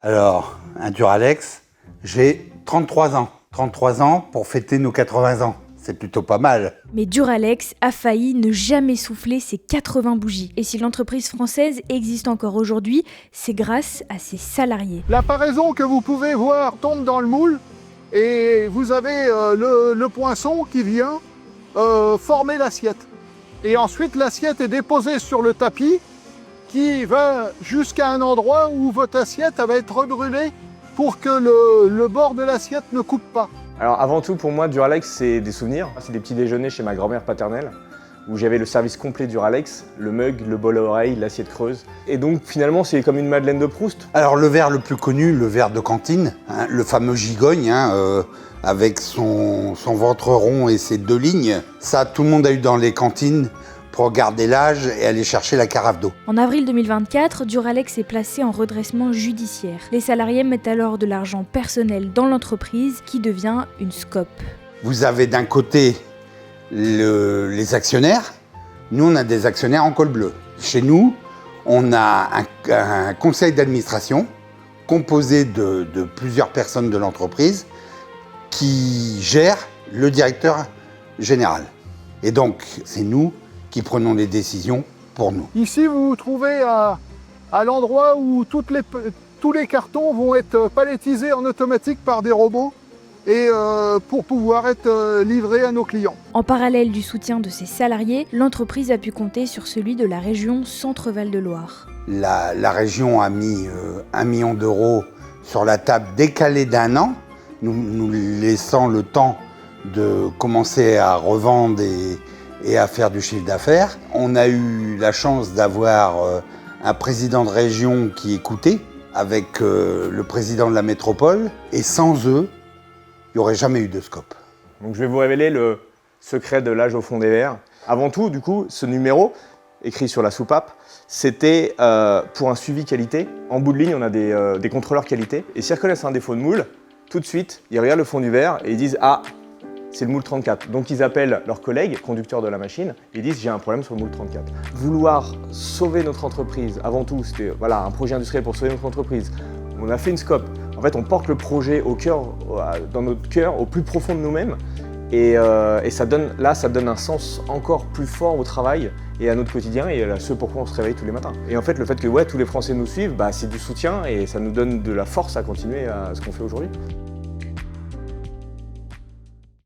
Alors, un Duralex, j'ai 33 ans. 33 ans pour fêter nos 80 ans. C'est plutôt pas mal. Mais Duralex a failli ne jamais souffler ses 80 bougies. Et si l'entreprise française existe encore aujourd'hui, c'est grâce à ses salariés. La paraison que vous pouvez voir tombe dans le moule et vous avez le poinçon qui vient former l'assiette. Et ensuite, l'assiette est déposée sur le tapis qui va jusqu'à un endroit où votre assiette va être brûlée pour que le bord de l'assiette ne coupe pas. Alors avant tout, pour moi, Duralex, c'est des souvenirs. C'est des petits déjeuners chez ma grand-mère paternelle, où j'avais le service complet Duralex, le mug, le bol à oreille, l'assiette creuse. Et donc finalement, c'est comme une Madeleine de Proust. Alors le verre le plus connu, le verre de cantine, hein, le fameux gigogne, avec son ventre rond et ses 2 lignes. Ça, tout le monde a eu dans les cantines pour garder l'âge et aller chercher la carafe d'eau. En avril 2024, Duralex est placé en redressement judiciaire. Les salariés mettent alors de l'argent personnel dans l'entreprise qui devient une SCOP. Vous avez d'un côté les actionnaires. Nous, on a des actionnaires en col bleu. Chez nous, on a un conseil d'administration composé de plusieurs personnes de l'entreprise qui gère le directeur général. Et donc, c'est nous qui prenons les décisions pour nous. Ici, vous vous trouvez à l'endroit où tous les cartons vont être palettisés en automatique par des robots et pour pouvoir être livrés à nos clients. En parallèle du soutien de ses salariés, l'entreprise a pu compter sur celui de la région Centre-Val de Loire. La région a mis 1 million d'euros sur la table décalée d'1 an, nous laissant le temps de commencer à revendre et à faire du chiffre d'affaires. On a eu la chance d'avoir un président de région qui écoutait avec le président de la métropole. Et sans eux, il n'y aurait jamais eu de SCOP. Donc je vais vous révéler le secret de l'âge au fond des verres. Avant tout, du coup, ce numéro, écrit sur la soupape, c'était pour un suivi qualité. En bout de ligne, on a des contrôleurs qualité. Et s'ils reconnaissent un défaut de moule, tout de suite, ils regardent le fond du verre et ils disent « Ah, c'est le moule 34 ». Donc ils appellent leurs collègues, conducteurs de la machine, et ils disent « J'ai un problème sur le moule 34 ». Vouloir sauver notre entreprise, avant tout, c'était voilà, un projet industriel pour sauver notre entreprise. On a fait une SCOP. En fait, on porte le projet au cœur, dans notre cœur, au plus profond de nous-mêmes. Et ça donne un sens encore plus fort au travail et à notre quotidien et à ce pourquoi on se réveille tous les matins. Et en fait, le fait que tous les Français nous suivent, c'est du soutien et ça nous donne de la force à continuer à ce qu'on fait aujourd'hui.